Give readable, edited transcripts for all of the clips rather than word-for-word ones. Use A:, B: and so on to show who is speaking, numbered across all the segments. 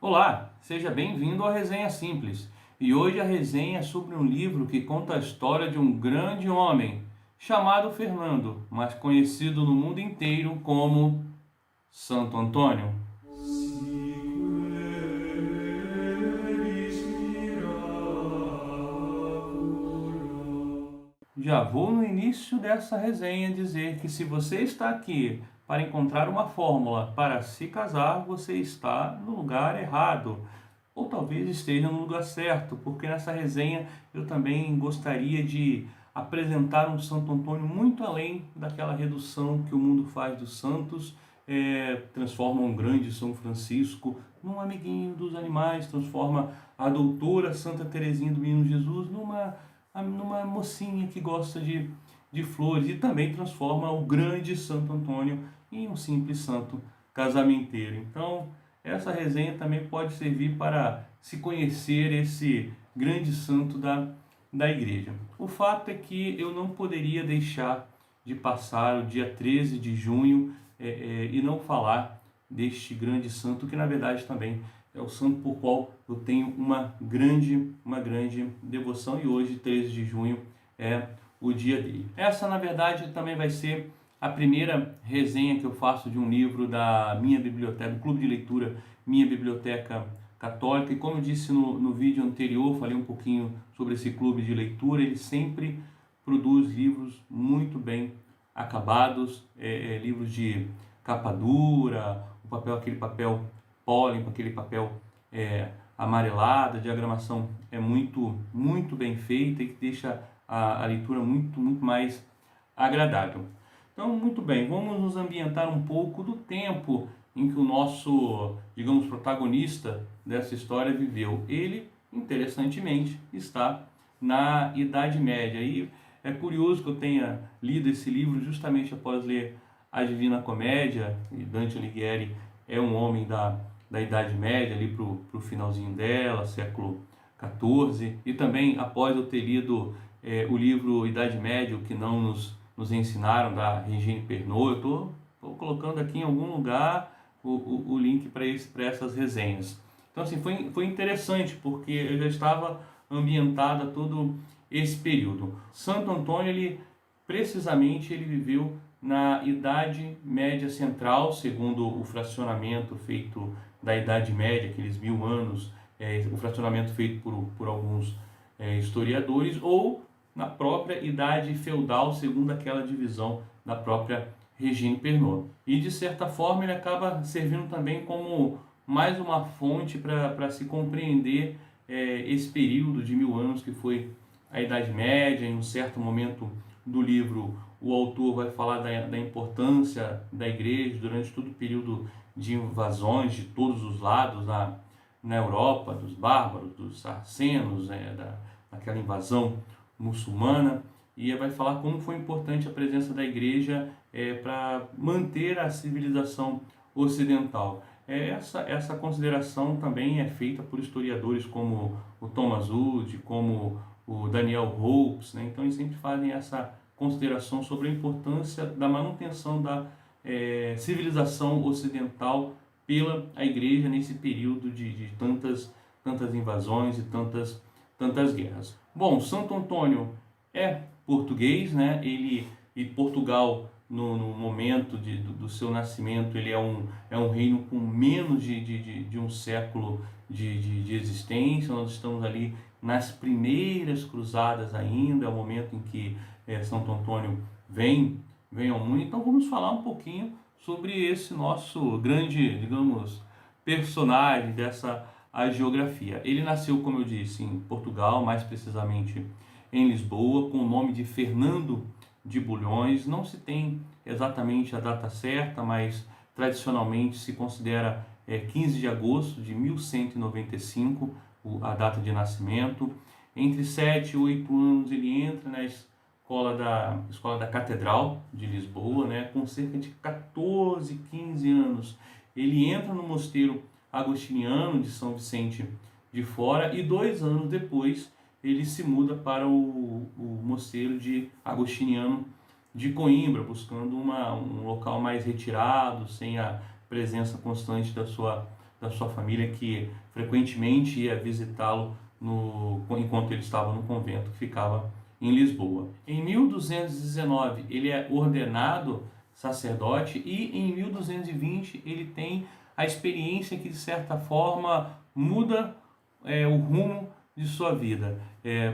A: Olá, seja bem-vindo à Resenha Simples. E hoje a resenha é sobre um livro que conta a história de um grande homem chamado Fernando, mas conhecido no mundo inteiro como Santo Antônio. Já vou no início dessa resenha dizer que se você está aqui para encontrar uma fórmula para se casar, você está no lugar errado. Ou talvez esteja no lugar certo, porque nessa resenha eu também gostaria de apresentar um Santo Antônio muito além daquela redução que o mundo faz dos santos, transforma um grande São Francisco num amiguinho dos animais, transforma a doutora Santa Teresinha do Menino Jesus numa mocinha que gosta de flores, e também transforma o grande Santo Antônio em um simples santo casamenteiro. Então, essa resenha também pode servir para se conhecer esse grande santo da igreja. O fato é que eu não poderia deixar de passar o dia 13 de junho e não falar deste grande santo, que na verdade também é o santo por qual eu tenho uma grande devoção, e hoje, 13 de junho, é o dia dele. Essa, na verdade, também vai ser a primeira resenha que eu faço de um livro da minha biblioteca, do clube de leitura Minha Biblioteca Católica. E como eu disse no vídeo anterior, falei um pouquinho sobre esse clube de leitura. Ele sempre produz livros muito bem acabados, livros de capa dura, aquele papel pólen, aquele papel amarelado. A diagramação é muito bem feita e que deixa a leitura muito mais agradável. Então, muito bem, vamos nos ambientar um pouco do tempo em que o nosso, digamos, protagonista dessa história viveu. Ele, interessantemente, está na Idade Média. E é curioso que eu tenha lido esse livro justamente após ler a Divina Comédia, e Dante Alighieri é um homem da Idade Média, ali para o finalzinho dela, século XIV, e também após eu ter lido o livro Idade Média, o que não nos ensinaram, da Regine Pernod. Eu estou colocando aqui em algum lugar o link para essas resenhas. Então, assim, foi interessante, porque eu já estava ambientado a todo esse período. Santo Antônio, precisamente, ele viveu na Idade Média Central, segundo o fracionamento feito da Idade Média, aqueles 1000 anos, o fracionamento feito por alguns historiadores, ou na própria Idade Feudal, segundo aquela divisão da própria Regine Pernod. E, de certa forma, ele acaba servindo também como mais uma fonte para se compreender esse período de 1000 anos que foi a Idade Média. Em um certo momento do livro, o autor vai falar da importância da igreja durante todo o período de invasões de todos os lados na Europa, dos bárbaros, dos sarracenos, daquela invasão muçulmana, e vai falar como foi importante a presença da igreja para manter a civilização ocidental. Essa consideração também é feita por historiadores como o Thomas Hood, como o Daniel Hopes, né? Então eles sempre fazem essa consideração sobre a importância da manutenção da civilização ocidental pela a igreja nesse período de tantas invasões e tantas guerras. Bom, Santo Antônio é português, né? E Portugal, no momento do seu nascimento, ele é um reino com menos de um século de existência. Nós estamos ali nas primeiras cruzadas ainda, é o momento em que Santo Antônio vem ao mundo. Então vamos falar um pouquinho sobre esse nosso grande, digamos, personagem dessa geografia. Ele nasceu, como eu disse, em Portugal, mais precisamente em Lisboa, com o nome de Fernando de Bulhões. Não se tem exatamente a data certa, mas tradicionalmente se considera 15 de agosto de 1195, a data de nascimento. Entre 7 e 8 anos ele entra na escola da Catedral de Lisboa, né? Com cerca de 14, 15 anos ele entra no mosteiro agostiniano de São Vicente de Fora, e 2 anos depois ele se muda para o mosteiro de agostiniano de Coimbra, buscando um local mais retirado, sem a presença constante da sua da sua família que frequentemente ia visitá-lo enquanto ele estava no convento que ficava em Lisboa. Em 1219 ele é ordenado sacerdote e em 1220 ele tem a experiência que de certa forma muda o rumo de sua vida,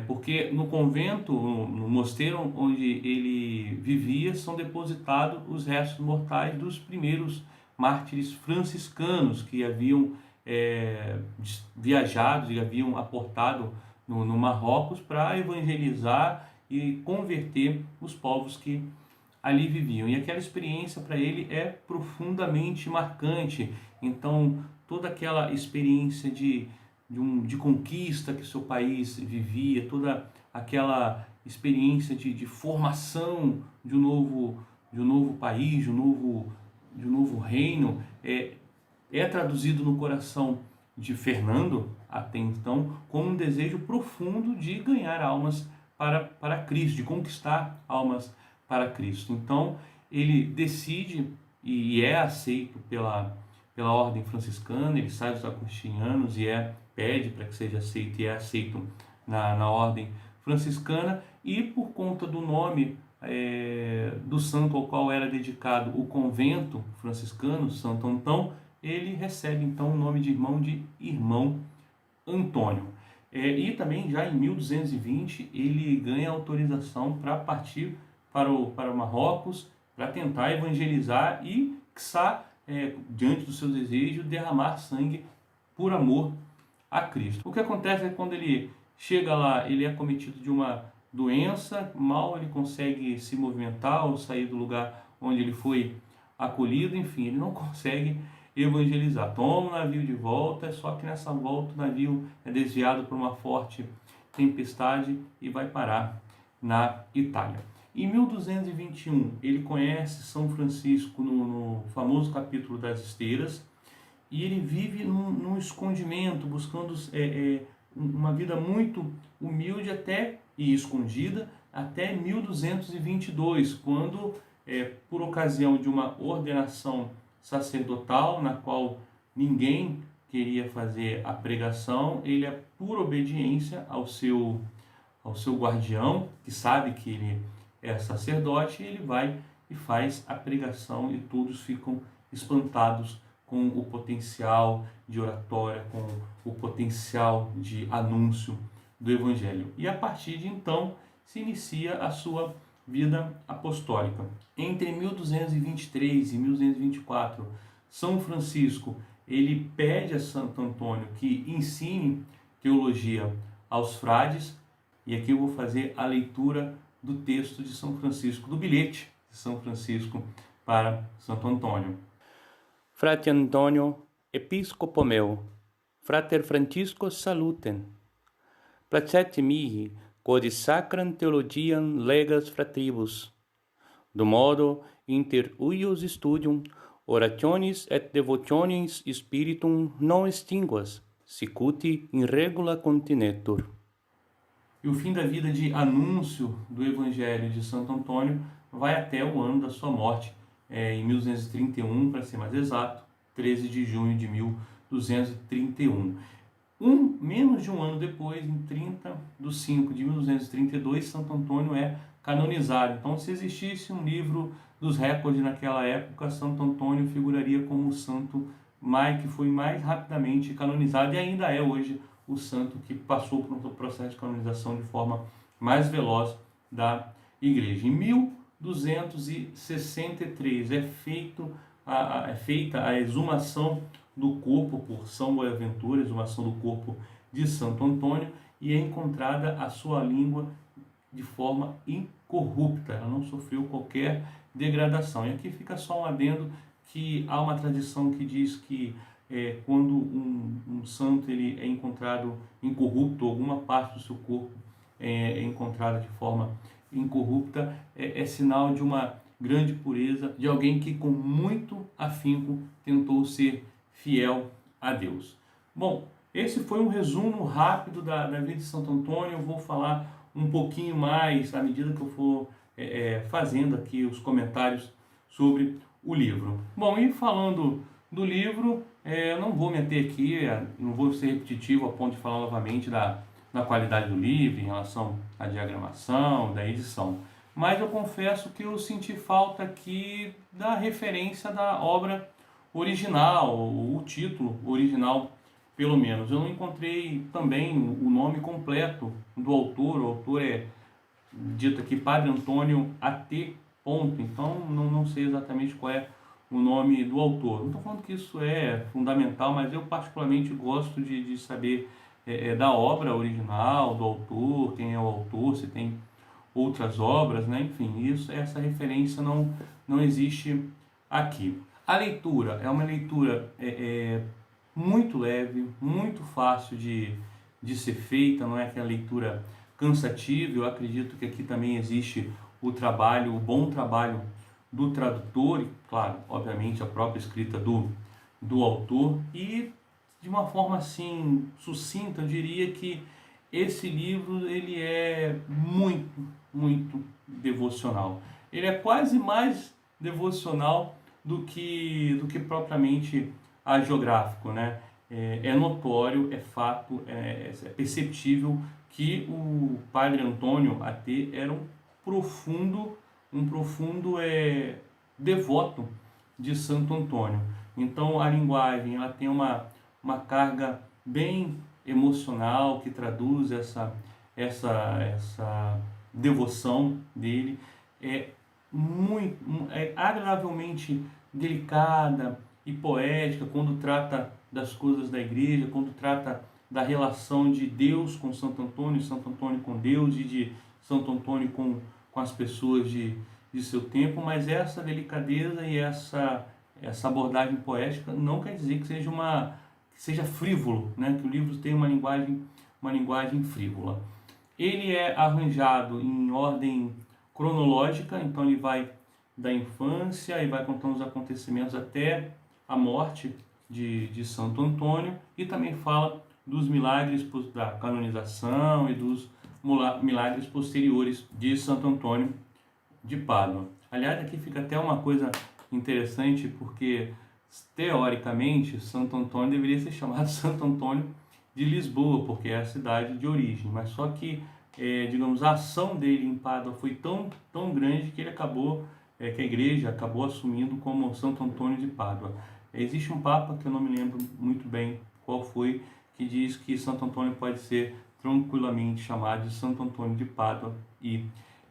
A: porque no convento, no mosteiro onde ele vivia, são depositados os restos mortais dos primeiros mártires franciscanos que haviam viajado e haviam aportado no Marrocos para evangelizar e converter os povos que ali viviam. E aquela experiência para ele é profundamente marcante. Então, toda aquela experiência de conquista que seu país vivia, toda aquela experiência de formação de um novo país, de um novo reino, é traduzido no coração de Fernando, até então, como um desejo profundo de ganhar almas para Cristo, de conquistar almas para Cristo. Então, ele decide e é aceito pela ordem franciscana, ele sai dos agostinianos e pede para que seja aceito e é aceito na ordem franciscana, e por conta do nome do santo ao qual era dedicado o convento franciscano, Santo Antão, ele recebe então o nome de Irmão Antônio. E também já em 1220 ele ganha autorização para partir para o Marrocos, para tentar evangelizar e, quiçá, diante do seu desejo, derramar sangue por amor a Cristo. O que acontece é que quando ele chega lá, ele é cometido de uma doença, mal ele consegue se movimentar ou sair do lugar onde ele foi acolhido, enfim, ele não consegue evangelizar. Toma o navio de volta, só que nessa volta o navio é desviado por uma forte tempestade e vai parar na Itália. Em 1221, ele conhece São Francisco no famoso capítulo das Esteiras, e ele vive num escondimento, buscando uma vida muito humilde e escondida, até 1222, quando, por ocasião de uma ordenação sacerdotal, na qual ninguém queria fazer a pregação, ele, por obediência ao seu guardião, que sabe que ele é sacerdote, ele vai e faz a pregação, e todos ficam espantados com o potencial de oratória, com o potencial de anúncio do Evangelho. E a partir de então se inicia a sua vida apostólica. Entre 1223 e 1224, São Francisco ele pede a Santo Antônio que ensine teologia aos frades, e aqui eu vou fazer a leitura do texto de São Francisco, do bilhete de São Francisco para Santo Antônio. Frate Antonio, episcopo meu, frater Francisco salutem. Placete mihi, quod sacram theologiam legas fratribus. Do modo inter uius studium, orationis et devotionis spiritum non extinguas, sicuti in regula continetur. E o fim da vida de anúncio do Evangelho de Santo Antônio vai até o ano da sua morte, em 1231, para ser mais exato, 13 de junho de 1231. Menos de um ano depois, em 30/5 de 1232, Santo Antônio é canonizado. Então, se existisse um livro dos recordes naquela época, Santo Antônio figuraria como o santo que foi mais rapidamente canonizado, e ainda é hoje o santo que passou por um processo de canonização de forma mais veloz da Igreja. Em 1263 é feita a exumação do corpo por São Boaventura, exumação do corpo de Santo Antônio, e é encontrada a sua língua de forma incorrupta, ela não sofreu qualquer degradação. E aqui fica só um adendo, que há uma tradição que diz que quando um santo ele é encontrado incorrupto, alguma parte do seu corpo é encontrada de forma incorrupta, é sinal de uma grande pureza, de alguém que com muito afinco tentou ser fiel a Deus. Bom, esse foi um resumo rápido da vida de Santo Antônio. Eu vou falar um pouquinho mais à medida que eu for fazendo aqui os comentários sobre o livro. Bom, e falando do livro, Eu não vou me ater aqui, não vou ser repetitivo a ponto de falar novamente da qualidade do livro em relação à diagramação, da edição. Mas eu confesso que eu senti falta aqui da referência da obra original, o título original, pelo menos. Eu não encontrei também o nome completo do autor. O autor é dito aqui Padre Antônio A.T. Ponto, então não sei exatamente qual é o nome do autor. Não estou falando que isso é fundamental, mas eu particularmente gosto de saber da obra original, do autor, quem é o autor, se tem outras obras, né? Enfim, essa referência não existe aqui. A leitura é uma leitura muito leve, muito fácil de ser feita, não é aquela leitura cansativa. Eu acredito que aqui também existe o bom trabalho do tradutor e, claro, obviamente a própria escrita do autor. E de uma forma assim sucinta, eu diria que esse livro ele é muito devocional. Ele é quase mais devocional do que propriamente hagiográfico, né? É notório, é fato, é perceptível que o Padre Antônio A.T. era um profundo devoto de Santo Antônio. Então a linguagem ela tem uma carga bem emocional que traduz essa devoção dele. É agradavelmente delicada e poética quando trata das coisas da igreja, quando trata da relação de Deus com Santo Antônio, Santo Antônio com Deus e de Santo Antônio com as pessoas de seu tempo. Mas essa delicadeza e essa abordagem poética não quer dizer que seja frívolo, né? Que o livro tem uma linguagem frívola. Ele é arranjado em ordem cronológica, então ele vai da infância e vai contando os acontecimentos até a morte de Santo Antônio, e também fala dos milagres da canonização e dos milagres posteriores de Santo Antônio de Pádua. Aliás, aqui fica até uma coisa interessante, porque teoricamente Santo Antônio deveria ser chamado Santo Antônio de Lisboa, porque é a cidade de origem, mas só que digamos, a ação dele em Pádua foi tão grande que ele acabou, que a igreja acabou assumindo como Santo Antônio de Pádua. Existe um papa, que eu não me lembro muito bem qual foi, que diz que Santo Antônio pode ser tranquilamente chamado de Santo Antônio de Pádua e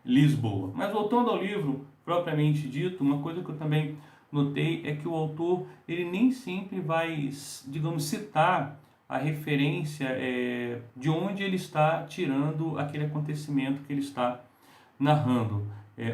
A: Lisboa. Mas voltando ao livro propriamente dito, uma coisa que eu também notei é que o autor ele nem sempre vai, digamos, citar a referência de onde ele está tirando aquele acontecimento que ele está narrando.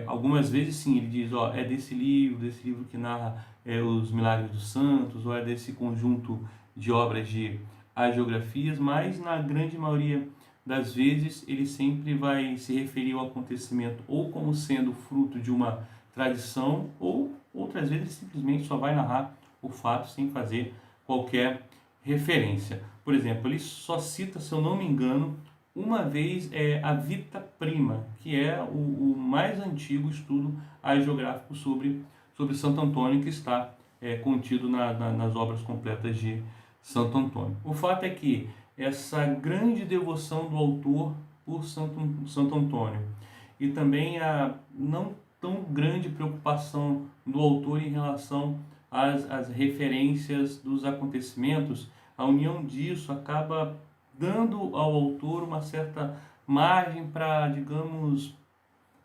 A: Algumas vezes sim, ele diz, é desse livro que narra os milagres dos santos, ou é desse conjunto de obras de hagiografias, mas na grande maioria das vezes ele sempre vai se referir ao acontecimento ou como sendo fruto de uma tradição, ou outras vezes ele simplesmente só vai narrar o fato sem fazer qualquer referência. Por exemplo, ele só cita, se eu não me engano, uma vez a Vita Prima, que é o mais antigo estudo hagiográfico sobre Santo Antônio, que está contido nas obras completas de Santo Antônio. O fato é que essa grande devoção do autor por Santo Antônio e também a não tão grande preocupação do autor em relação às referências dos acontecimentos, a união disso acaba dando ao autor uma certa margem para, digamos,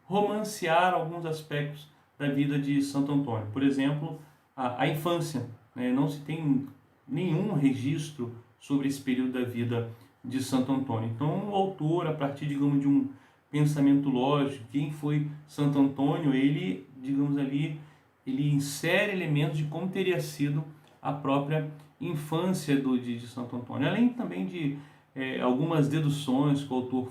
A: romancear alguns aspectos da vida de Santo Antônio. Por exemplo, a infância, né? Não se tem nenhum registro sobre esse período da vida de Santo Antônio. Então, o autor, a partir, digamos, de um pensamento lógico, quem foi Santo Antônio, ele, digamos ali, ele insere elementos de como teria sido a própria infância de Santo Antônio, além também de algumas deduções que o autor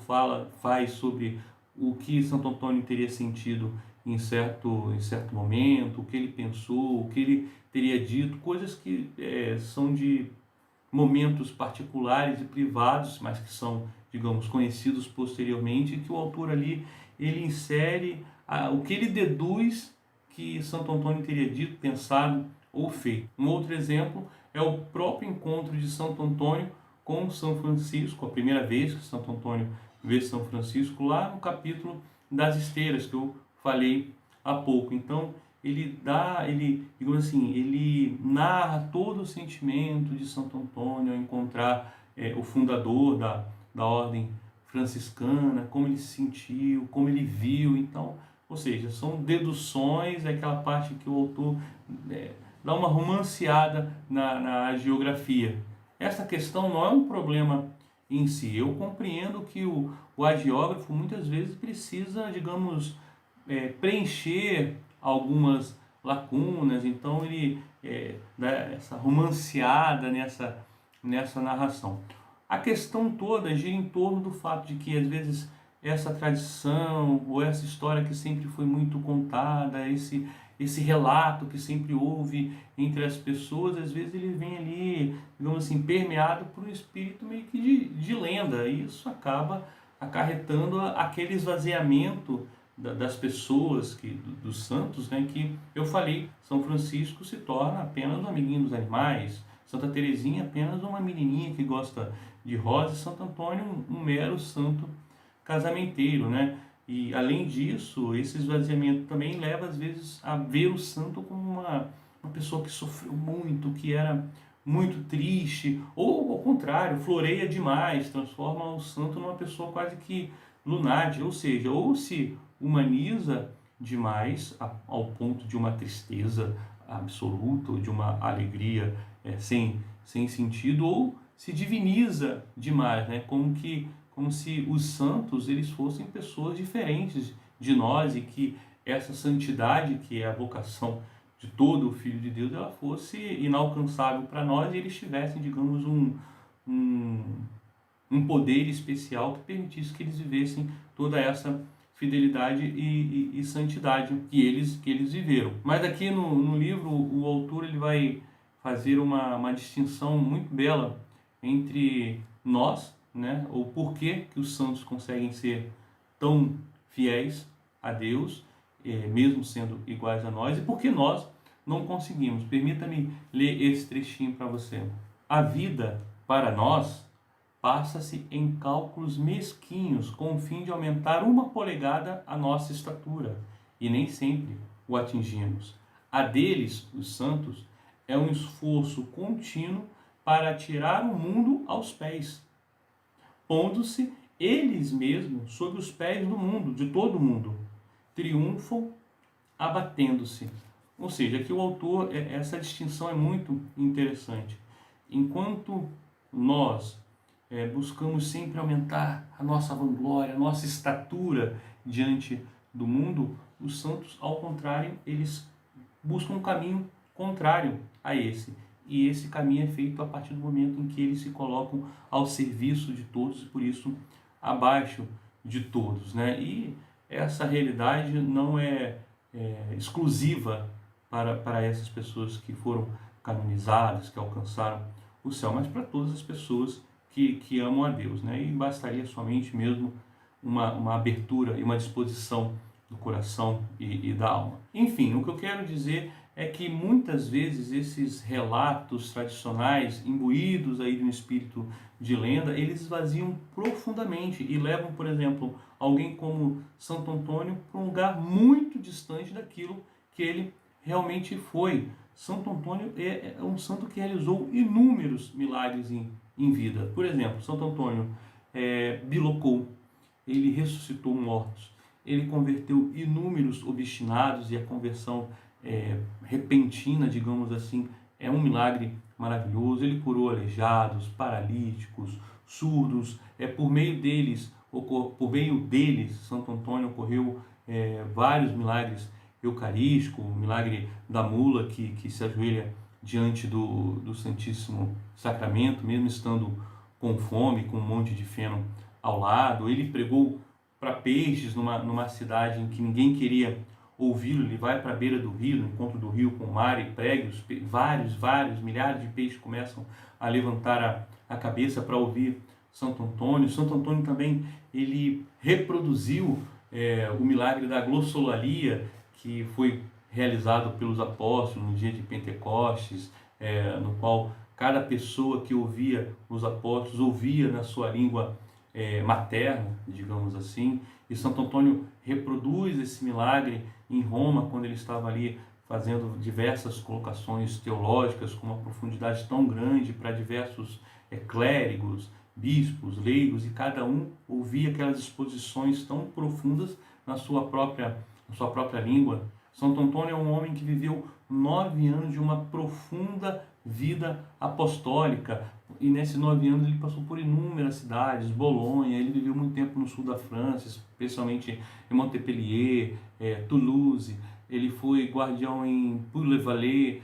A: faz sobre o que Santo Antônio teria sentido em certo momento, o que ele pensou, o que ele teria dito, coisas que são de momentos particulares e privados, mas que são, digamos, conhecidos posteriormente, que o autor ali ele insere o que ele deduz que Santo Antônio teria dito, pensado ou feito. Um outro exemplo é o próprio encontro de Santo Antônio com São Francisco, a primeira vez que Santo Antônio vê São Francisco, lá no capítulo das esteiras que eu falei há pouco. Então, digamos assim, ele narra todo o sentimento de Santo Antônio ao encontrar o fundador da ordem franciscana, como ele se sentiu, como ele viu. Então, ou seja, são deduções, é aquela parte que o autor dá uma romanceada na geografia. Essa questão não é um problema em si. Eu compreendo que o hagiógrafo muitas vezes precisa, digamos, preencher algumas lacunas, então ele dá essa romanceada nessa narração. A questão toda gira em torno do fato de que, às vezes, essa tradição ou essa história que sempre foi muito contada, esse relato que sempre houve entre as pessoas, às vezes ele vem ali, digamos assim, permeado por um espírito meio que de lenda, e isso acaba acarretando aquele esvaziamento das pessoas, dos santos, né, que eu falei. São Francisco se torna apenas um amiguinho dos animais, Santa Teresinha apenas uma menininha que gosta de rosa, e Santo Antônio um mero santo casamenteiro, né? E além disso, esse esvaziamento também leva às vezes a ver o santo como uma pessoa que sofreu muito, que era muito triste, ou ao contrário, floreia demais, transforma o santo numa pessoa quase que lunática, ou seja, ou se humaniza demais ao ponto de uma tristeza absoluta, ou de uma alegria sem sentido, ou se diviniza demais, né? Como se os santos eles fossem pessoas diferentes de nós, e que essa santidade, que é a vocação de todo o Filho de Deus, ela fosse inalcançável para nós, e eles tivessem, digamos, um poder especial que permitisse que eles vivessem toda essa fidelidade e santidade que eles viveram. Mas aqui no livro o autor ele vai fazer uma distinção muito bela entre nós, né, o porquê que os santos conseguem ser tão fiéis a Deus, mesmo sendo iguais a nós, e por que nós não conseguimos. Permita-me ler esse trechinho para você. A vida, para nós, passa-se em cálculos mesquinhos com o fim de aumentar 1 polegada a nossa estatura, e nem sempre o atingimos. A deles, os santos, é um esforço contínuo para tirar o mundo aos pés, pondo-se eles mesmos sob os pés do mundo, de todo mundo. Triunfam abatendo-se. Ou seja, aqui o autor, essa distinção é muito interessante. Enquanto nós buscamos sempre aumentar a nossa vanglória, a nossa estatura diante do mundo, os santos, ao contrário, eles buscam um caminho contrário a esse. E esse caminho é feito a partir do momento em que eles se colocam ao serviço de todos, e por isso abaixo de todos, né? E essa realidade não é exclusiva para essas pessoas que foram canonizadas, que alcançaram o céu, mas para todas as pessoas que amam a Deus, né? E bastaria somente mesmo uma abertura e uma disposição do coração e da alma. Enfim, o que eu quero dizer é que muitas vezes esses relatos tradicionais, imbuídos aí de um espírito de lenda, eles esvaziam profundamente e levam, por exemplo, alguém como Santo Antônio para um lugar muito distante daquilo que ele realmente foi. Santo Antônio é um santo que realizou inúmeros milagres em vida. Por exemplo, Santo Antônio bilocou, ele ressuscitou mortos, ele converteu inúmeros obstinados, e a conversão repentina, digamos assim, é um milagre maravilhoso. Ele curou aleijados, paralíticos, surdos, por meio deles, Santo Antônio ocorreu vários milagres eucarísticos, o milagre da mula que se ajoelha diante do Santíssimo Sacramento, mesmo estando com fome, com um monte de feno ao lado. Ele pregou para peixes numa cidade em que ninguém queria ouvi-lo. Ele vai para a beira do rio, no encontro do rio com o mar, e prega. Milhares de peixes começam a levantar a cabeça para ouvir Santo Antônio. Santo Antônio também ele reproduziu o milagre da glossolalia, que foi realizado pelos apóstolos no dia de Pentecostes, no qual Cada pessoa que ouvia os apóstolos ouvia na sua língua materna, digamos assim, e Santo Antônio reproduz esse milagre em Roma, quando ele estava ali fazendo diversas colocações teológicas com uma profundidade tão grande para diversos clérigos, bispos, leigos, e cada um ouvia aquelas exposições tão profundas na sua própria língua. Santo Antônio é um homem que viveu 9 anos de uma profunda vida apostólica, e nesses 9 anos ele passou por inúmeras cidades, Bolonha, ele viveu muito tempo no sul da França, especialmente em Montpellier, Toulouse, ele foi guardião em Puy-le-Vallée,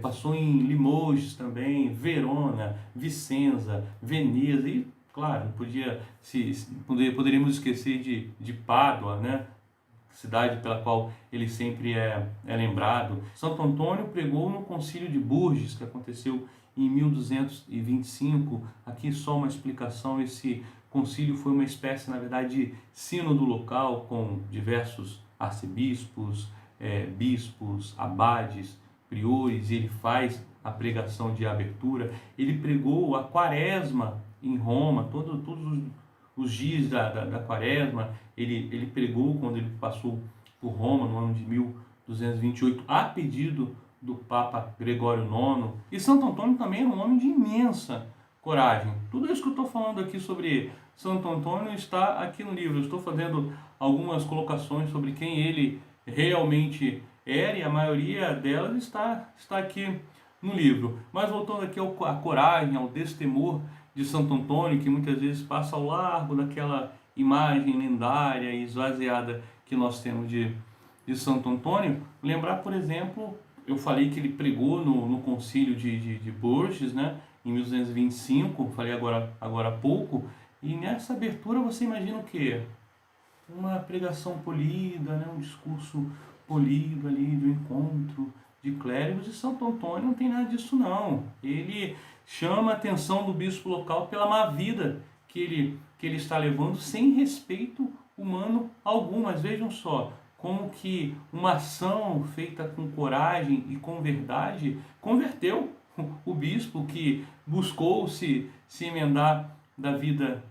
A: passou em Limoges também, Verona, Vicenza, Veneza, e claro, poderíamos esquecer de Pádua, né? Cidade pela qual ele sempre é lembrado. Santo Antônio pregou no Concílio de Bourges, que aconteceu em 1225. Aqui só uma explicação: esse concílio foi uma espécie, na verdade, de sínodo local, com diversos arcebispos, bispos, abades, priores, e ele faz a pregação de abertura. Ele pregou a quaresma em Roma, todos os dias da quaresma, ele pregou quando ele passou por Roma no ano de 1228, a pedido do Papa Gregório IX. E Santo Antônio também é um homem de imensa coragem. Tudo isso que eu estou falando aqui sobre Santo Antônio está aqui no livro. Eu estou fazendo algumas colocações sobre quem ele realmente era, e a maioria delas está aqui no livro. Mas voltando aqui à coragem, ao destemor de Santo Antônio, que muitas vezes passa ao largo daquela imagem lendária e esvaziada que nós temos de Santo Antônio. Lembrar, por exemplo, eu falei que ele pregou no concílio de Bourges, né, em 1225, falei agora há pouco, e nessa abertura você imagina o quê? Uma pregação polida, né, um discurso polido ali do encontro de clérigos, e Santo Antônio não tem nada disso não. Ele chama a atenção do bispo local pela má vida que ele está levando, sem respeito humano algum. Mas vejam só, como que uma ação feita com coragem e com verdade converteu o bispo, que buscou se emendar da vida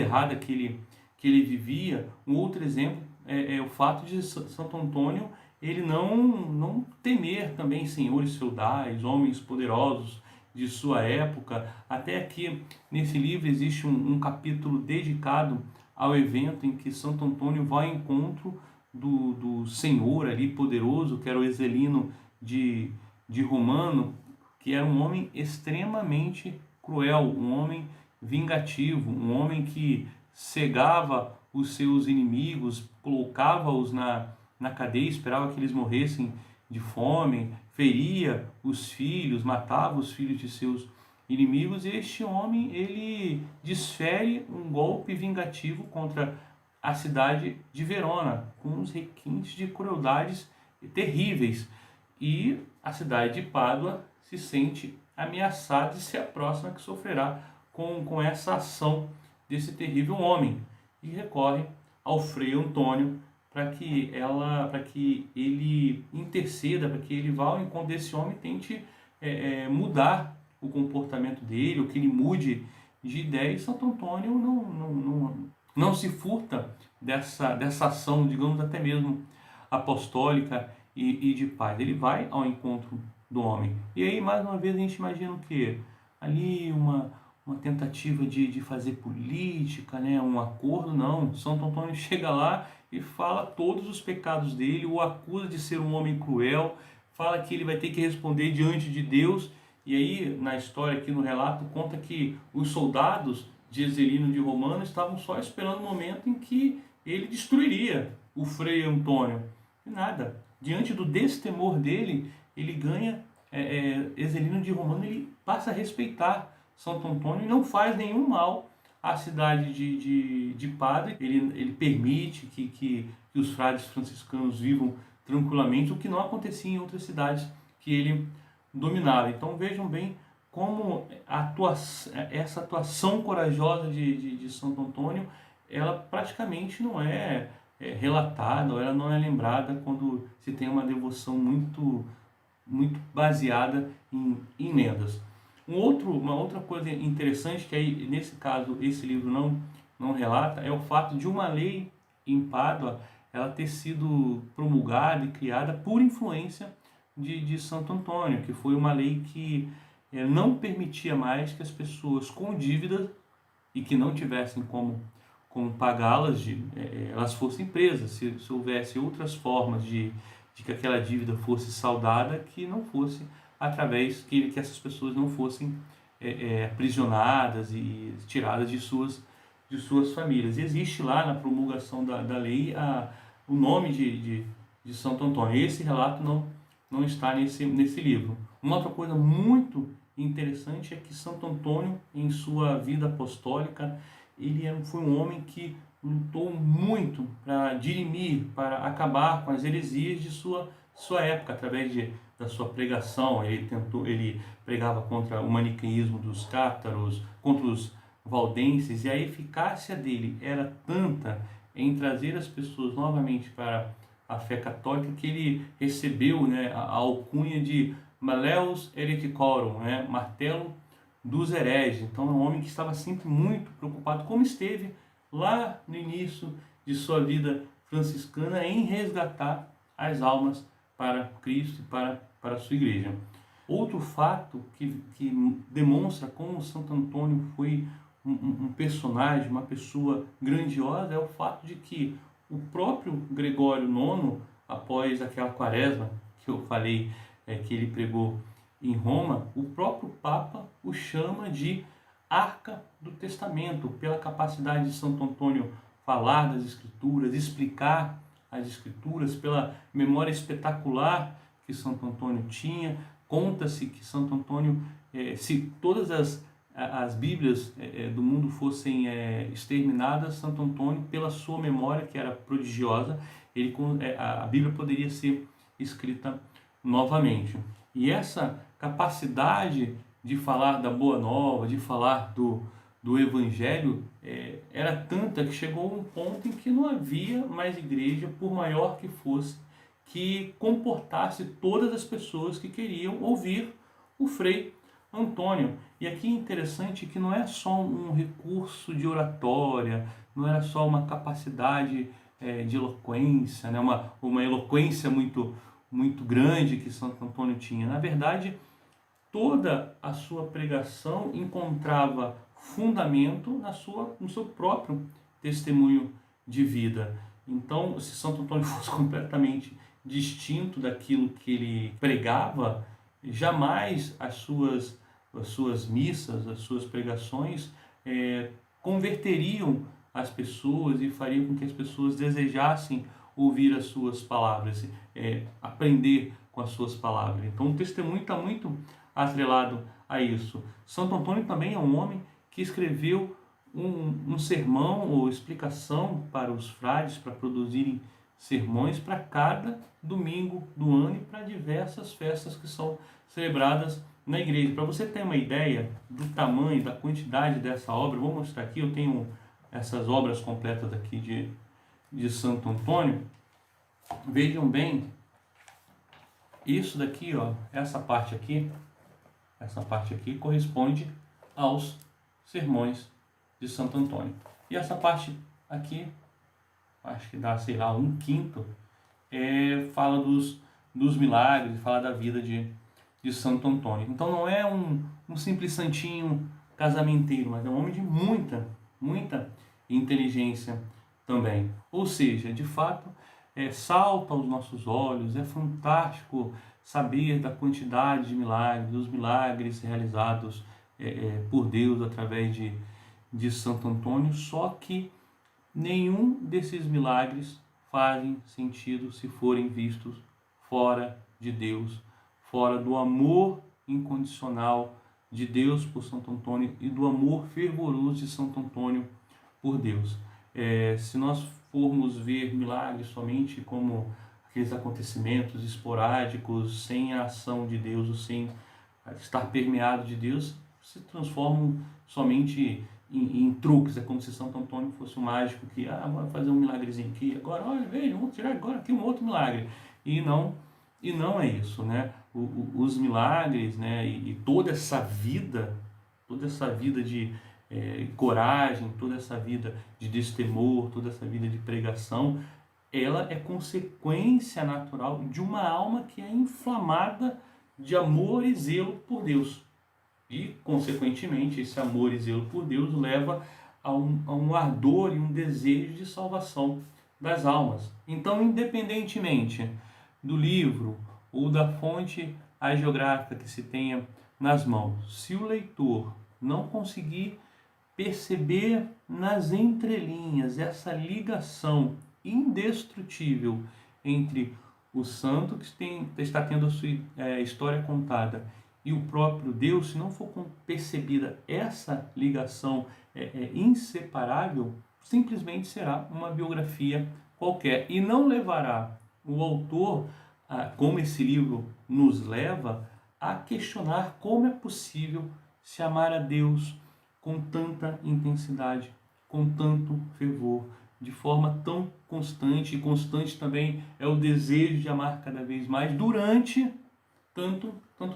A: errada que ele vivia. Um outro exemplo é o fato de Santo Antônio ele não temer também senhores feudais, homens poderosos de sua época. Até aqui nesse livro existe um capítulo dedicado ao evento em que Santo Antônio vai ao encontro do senhor ali poderoso, que era o Ezelino de Romano, que era um homem extremamente cruel, um homem vingativo, um homem que cegava os seus inimigos, colocava-os na cadeia, esperava que eles morressem de fome, feria os filhos, matava os filhos de seus inimigos. E este homem, ele desfere um golpe vingativo contra a cidade de Verona, com uns requintes de crueldades terríveis. E a cidade de Pádua se sente ameaçada e se aproxima que sofrerá com essa ação desse terrível homem, e recorre ao Frei Antônio para que ele interceda, para que ele vá ao encontro desse homem e tente mudar o comportamento dele, ou que ele mude de ideia. E Santo Antônio não se furta dessa ação, digamos até mesmo apostólica e de paz. Ele vai ao encontro do homem. E aí, mais uma vez, a gente imagina o quê? Ali uma tentativa de fazer política, né? Um acordo. Não, Santo Antônio chega lá e fala todos os pecados dele, o acusa de ser um homem cruel, fala que ele vai ter que responder diante de Deus. E aí, na história aqui no relato, conta que os soldados de Ezelino de Romano estavam só esperando o momento em que ele destruiria o Frei Antônio. E nada, diante do destemor dele, ele ganha, Ezelino de Romano, ele passa a respeitar Santo Antônio e não faz nenhum mal à cidade de Pádua. Ele permite que os frades franciscanos vivam tranquilamente, o que não acontecia em outras cidades que ele dominava. Então vejam bem como essa atuação corajosa de Santo Antônio, ela praticamente não é relatada, ou ela não é lembrada quando se tem uma devoção muito, muito baseada em lendas. Uma outra coisa interessante, que aí nesse caso esse livro não relata, é o fato de uma lei em Pádua ela ter sido promulgada e criada por influência de Santo Antônio, que foi uma lei que não permitia mais que as pessoas com dívidas e que não tivessem como pagá-las, elas fossem presas, se houvesse outras formas de que aquela dívida fosse saldada, que não fosse através que essas pessoas não fossem aprisionadas e tiradas de suas famílias. E existe lá na promulgação da lei o nome de Santo Antônio. Esse relato não está nesse livro. Uma outra coisa muito interessante é que Santo Antônio, em sua vida apostólica, foi um homem que lutou muito para dirimir, para acabar com as heresias de sua época, através da sua pregação. Ele pregava contra o maniqueísmo dos cátaros, contra os valdenses, e a eficácia dele era tanta em trazer as pessoas novamente para a fé católica, que ele recebeu, né, a alcunha de Malleus Hereticorum, né, martelo dos hereges. Então é um homem que estava sempre muito preocupado, como esteve lá no início de sua vida franciscana, em resgatar as almas para Cristo e para a sua igreja. Outro fato que demonstra como Santo Antônio foi um personagem, uma pessoa grandiosa, é o fato de que o próprio Gregório IX, após aquela quaresma que eu falei, que ele pregou em Roma, o próprio Papa o chama de Arca do Testamento, pela capacidade de Santo Antônio falar das Escrituras, explicar as Escrituras, pela memória espetacular que Santo Antônio tinha. Conta-se que Santo Antônio, se todas as Bíblias do mundo fossem exterminadas, Santo Antônio, pela sua memória, que era prodigiosa, a Bíblia poderia ser escrita novamente. E essa capacidade de falar da Boa Nova, de falar do Evangelho, era tanta que chegou a um ponto em que não havia mais igreja, por maior que fosse, que comportasse todas as pessoas que queriam ouvir o Frei Antônio. E aqui é interessante que não é só um recurso de oratória, não era só uma capacidade de eloquência, né? uma eloquência muito grande que Santo Antônio tinha. Na verdade, toda a sua pregação encontrava fundamento no seu próprio testemunho de vida. Então, se Santo Antônio fosse completamente distinto daquilo que ele pregava, jamais as suas missas, as suas pregações converteriam as pessoas e fariam com que as pessoas desejassem ouvir as suas palavras, aprender com as suas palavras. Então o testemunho está muito atrelado a isso. Santo Antônio também é um homem que escreveu um sermão ou explicação para os frades, para produzirem sermões para cada domingo do ano e para diversas festas que são celebradas na igreja. Para você ter uma ideia do tamanho, da quantidade dessa obra, eu vou mostrar aqui, eu tenho essas obras completas aqui de Santo Antônio. Vejam bem, isso daqui, ó, essa parte aqui corresponde aos sermões de Santo Antônio. E essa parte aqui, acho que dá, sei lá, 1/5, fala dos milagres, fala da vida de Santo Antônio. Então não é um simples santinho casamenteiro, mas é um homem de muita inteligência também. Ou seja, de fato, salta aos nossos olhos, é fantástico saber da quantidade de milagres, dos milagres realizados por Deus através de Santo Antônio, só que nenhum desses milagres fazem sentido se forem vistos fora de Deus, fora do amor incondicional de Deus por Santo Antônio e do amor fervoroso de Santo Antônio por Deus. Se nós formos ver milagres somente como aqueles acontecimentos esporádicos, sem a ação de Deus, ou sem estar permeado de Deus, se transformam somente em truques. É como se Santo Antônio fosse um mágico que, vai fazer um milagrezinho aqui, agora, olha, veja, vamos tirar agora aqui um outro milagre. E não é isso, né? os milagres, né, e toda essa vida de coragem, toda essa vida de destemor, toda essa vida de pregação, ela é consequência natural de uma alma que é inflamada de amor e zelo por Deus. E, consequentemente, esse amor e zelo por Deus leva a um ardor e um desejo de salvação das almas. Então, independentemente do livro ou da fonte hagiográfica que se tenha nas mãos, se o leitor não conseguir perceber nas entrelinhas essa ligação indestrutível entre o santo que está tendo a sua história contada e o próprio Deus, se não for percebida essa ligação inseparável, simplesmente será uma biografia qualquer e não levará o autor, como esse livro nos leva, a questionar como é possível se amar a Deus com tanta intensidade, com tanto fervor, de forma tão constante, e constante também é o desejo de amar cada vez mais durante tanto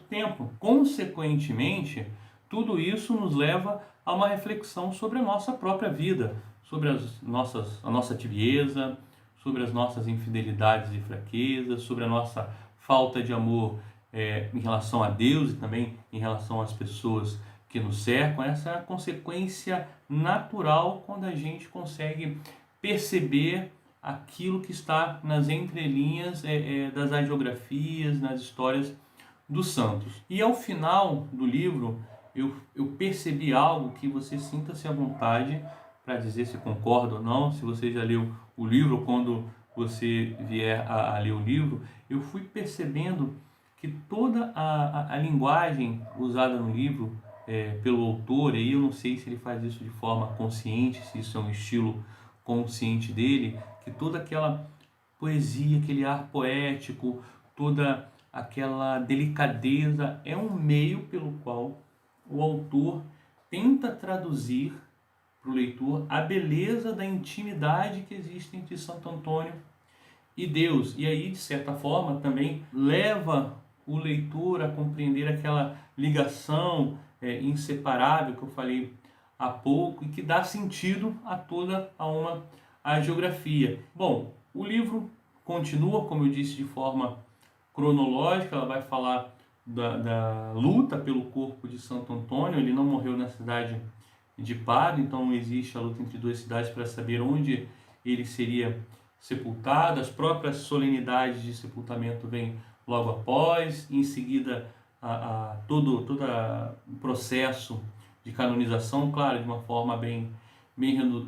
A: tempo. Consequentemente, tudo isso nos leva a uma reflexão sobre a nossa própria vida, sobre a nossa tibieza, sobre as nossas infidelidades e fraquezas, sobre a nossa falta de amor em relação a Deus e também em relação às pessoas que nos cercam. Essa é a consequência natural quando a gente consegue perceber aquilo que está nas entrelinhas das hagiografias, nas histórias dos santos. E ao final do livro, eu percebi algo que você sinta-se à vontade para dizer se concorda ou não. Se você já leu o livro, quando você vier a ler o livro, eu fui percebendo que toda a linguagem usada no livro pelo autor, e eu não sei se ele faz isso de forma consciente, se isso é um estilo consciente dele, que toda aquela poesia, aquele ar poético, toda aquela delicadeza é um meio pelo qual o autor tenta traduzir para o leitor a beleza da intimidade que existe entre Santo Antônio e Deus. E aí, de certa forma, também leva o leitor a compreender aquela ligação inseparável que eu falei há pouco e que dá sentido a toda uma hagiografia. Bom, o livro continua, como eu disse, de forma cronológica. Ela vai falar da luta pelo corpo de Santo Antônio. Ele não morreu na cidade de Pádua, então existe a luta entre duas cidades para saber onde ele seria sepultado. As próprias solenidades de sepultamento vêm logo após. Em seguida, todo o processo de canonização, claro, de uma forma bem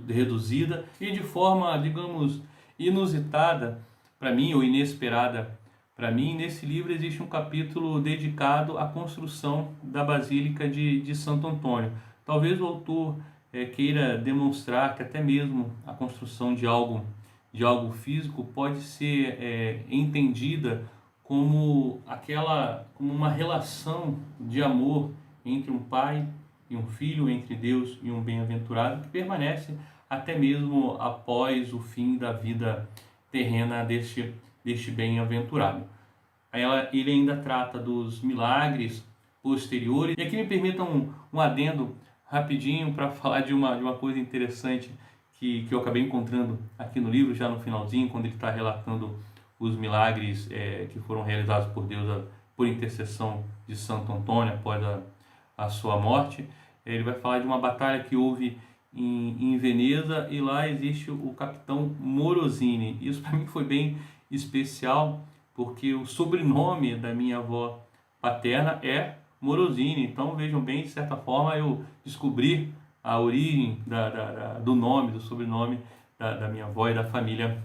A: reduzida e de forma, digamos, inusitada para mim, ou inesperada para mim. Nesse livro existe um capítulo dedicado à construção da Basílica de Santo Antônio. Talvez o autor queira demonstrar que até mesmo a construção de algo físico pode ser entendida como uma relação de amor entre um pai e um filho, entre Deus e um bem-aventurado, que permanece até mesmo após o fim da vida terrena deste bem-aventurado. Ele ainda trata dos milagres posteriores. E aqui me permitam um adendo rapidinho para falar de uma coisa interessante que eu acabei encontrando aqui no livro, já no finalzinho, quando ele está relatando os milagres que foram realizados por Deus por intercessão de Santo Antônio após a sua morte. Ele vai falar de uma batalha que houve em Veneza, e lá existe o capitão Morosini. Isso para mim foi bem especial, porque o sobrenome da minha avó paterna é Morosini. Então vejam bem, de certa forma eu descobri a origem do nome, do sobrenome da minha avó e da família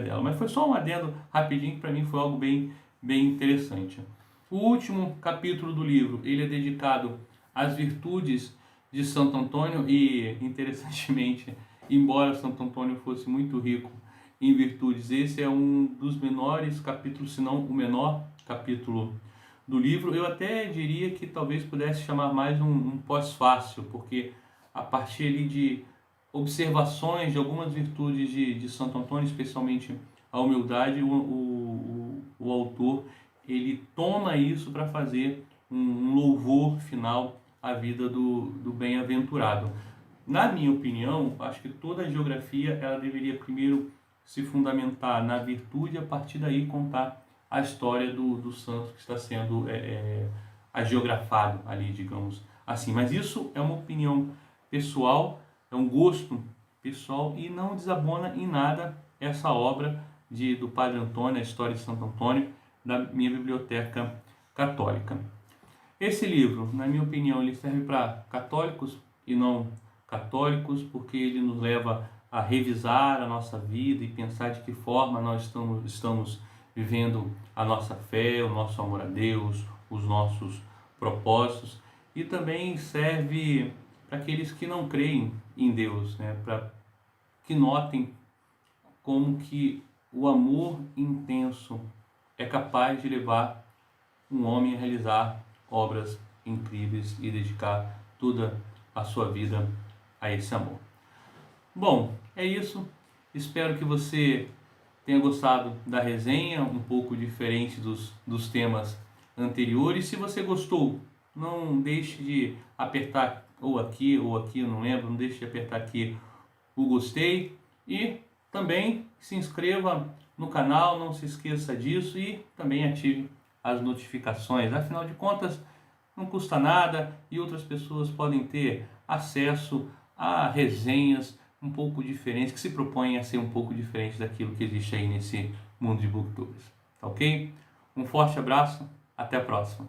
A: dela. Mas foi só um adendo rapidinho, que para mim foi algo bem interessante. O último capítulo do livro, ele é dedicado às virtudes de Santo Antônio, e interessantemente, embora Santo Antônio fosse muito rico em virtudes, esse é um dos menores capítulos, se não o menor capítulo do livro. Eu até diria que talvez pudesse chamar mais um pós-fácil, porque a partir ali de observações de algumas virtudes de Santo Antônio, especialmente a humildade, o autor ele toma isso para fazer um louvor final à vida do bem-aventurado. Na minha opinião, acho que toda a geografia ela deveria primeiro se fundamentar na virtude e a partir daí contar a história do santo que está sendo agiografado ali, digamos assim. Mas isso é uma opinião pessoal, é um gosto pessoal e não desabona em nada essa obra do Padre Antônio, a História de Santo Antônio, da minha biblioteca católica. Esse livro, na minha opinião, ele serve para católicos e não católicos, porque ele nos leva a revisar a nossa vida e pensar de que forma nós estamos vivendo a nossa fé, o nosso amor a Deus, os nossos propósitos, e também serve para aqueles que não creem em Deus, né? Para que notem como que o amor intenso é capaz de levar um homem a realizar obras incríveis e dedicar toda a sua vida a esse amor. Bom, é isso. Espero que você tenha gostado da resenha, um pouco diferente dos temas anteriores. Se você gostou, não deixe de apertar ou aqui, eu não lembro, não deixe de apertar aqui o gostei e também se inscreva no canal, não se esqueça disso e também ative as notificações. Afinal de contas, não custa nada e outras pessoas podem ter acesso a resenhas um pouco diferentes, que se propõem a ser um pouco diferentes daquilo que existe aí nesse mundo de booktubers. Tá ok? Um forte abraço, até a próxima.